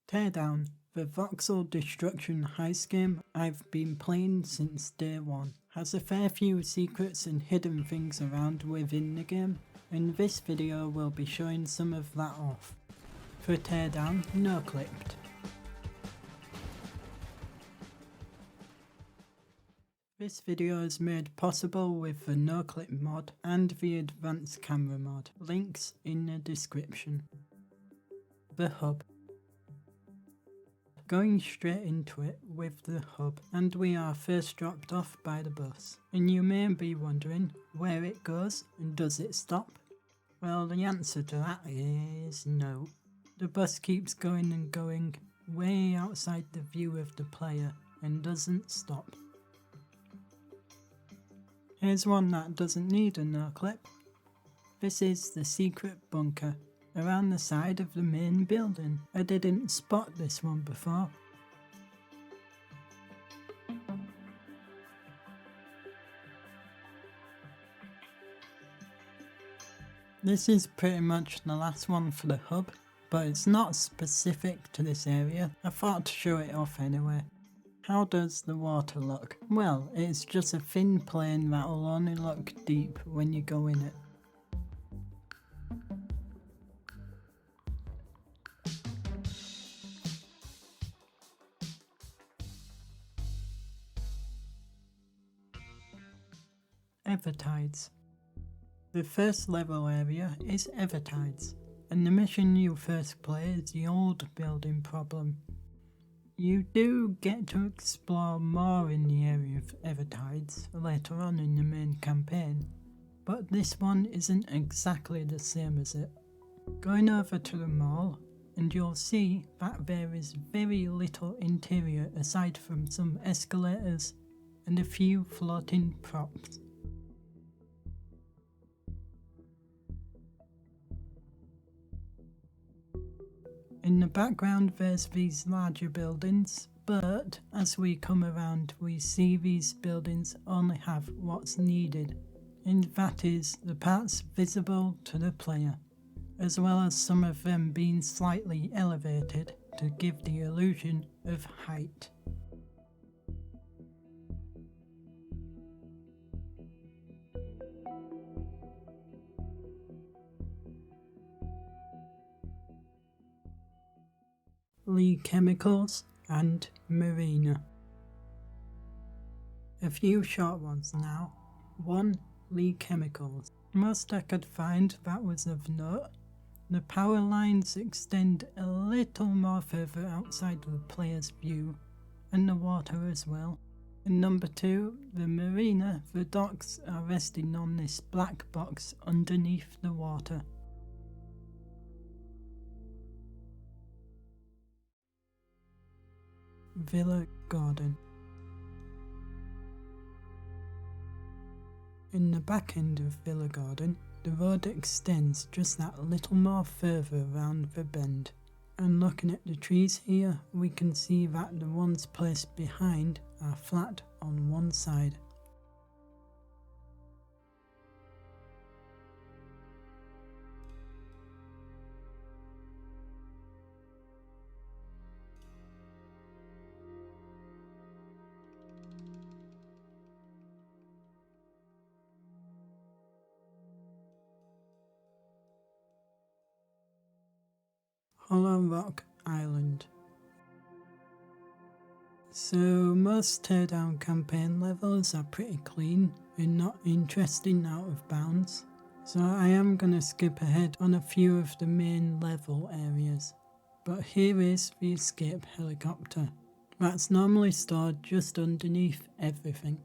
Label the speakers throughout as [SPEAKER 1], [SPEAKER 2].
[SPEAKER 1] Teardown, the voxel destruction heist game I've been playing since day one, has a fair few secrets and hidden things around within the game, and this video will be showing some of that off. For Teardown No-clipped. This video is made possible with the no-clip mod and the advanced camera mod, links in the description. The hub. Going straight into it with the hub, and we are first dropped off by the bus. And you may be wondering where it goes and does it stop? Well, the answer to that is no. The bus keeps going and going way outside the view of the player and doesn't stop. Here's one that doesn't need a no-clip. This is the secret bunker around the side of the main building. I didn't spot this one before. This is pretty much the last one for the hub, but it's not specific to this area. I thought to show it off anyway. How does the water look? Well, it's just a thin plane that will only look deep when you go in it. Evertides. The first level area is Evertides, and the mission you first play is the old building problem. You do get to explore more in the area of Evertides later on in the main campaign, but this one isn't exactly the same as it. Going over to the mall, and you'll see that there is very little interior aside from some escalators and a few floating props. In the background there's these larger buildings, but as we come around we see these buildings only have what's needed, and that is the parts visible to the player, as well as some of them being slightly elevated to give the illusion of height. Lee Chemicals and Marina. A few short ones now. 1. Lee Chemicals. Most I could find that was of note. The power lines extend a little more further outside the player's view, and the water as well. And number 2, the marina, the docks are resting on this black box underneath the water. Villa Garden. In the back end of Villa Garden, the road extends just that little more further around the bend, and looking at the trees here we can see that the ones placed behind are flat on one side. Hollow Rock Island. So most Teardown campaign levels are pretty clean and not interesting out of bounds, so I am going to skip ahead on a few of the main level areas. But here is the escape helicopter. That's normally stored just underneath everything.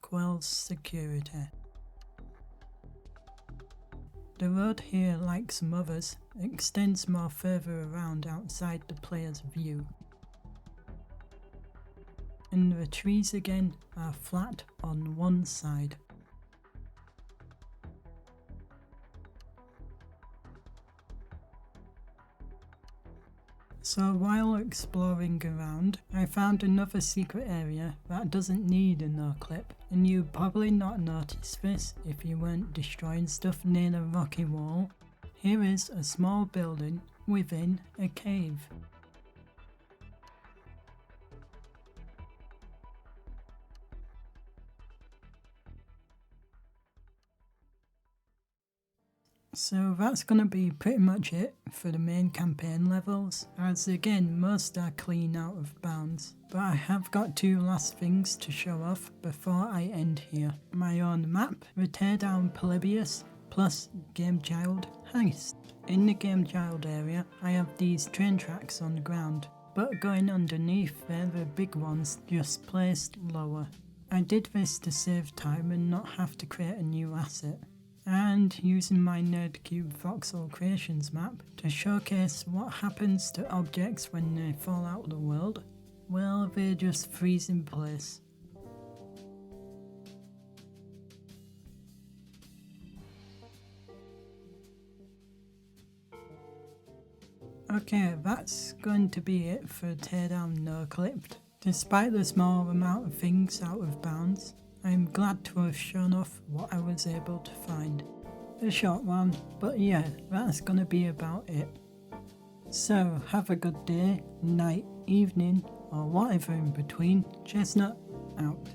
[SPEAKER 1] Quell's security. The road here, like some others, extends more further around outside the player's view. And the trees again are flat on one side. So while exploring around, I found another secret area that doesn't need a no-clip, and you'd probably not notice this if you weren't destroying stuff near the rocky wall. Here is a small building within a cave. So that's gonna be pretty much it for the main campaign levels, as again most are clean out of bounds. But I have got two last things to show off before I end here. My own map, the Teardown Polybius, plus Game Child Heist. In the Game Child area I have these train tracks on the ground, but going underneath they're the big ones just placed lower. I did this to save time and not have to create a new asset. And using my Nerdcube voxel creations map to showcase what happens to objects when they fall out of the world, well, they just freeze in place. Okay, that's going to be it for Teardown No-clipped. Despite the small amount of things out of bounds, I am glad to have shown off what I was able to find. A short one, but yeah, that's gonna be about it. So have a good day, night, evening, or whatever in between. Chestnut out.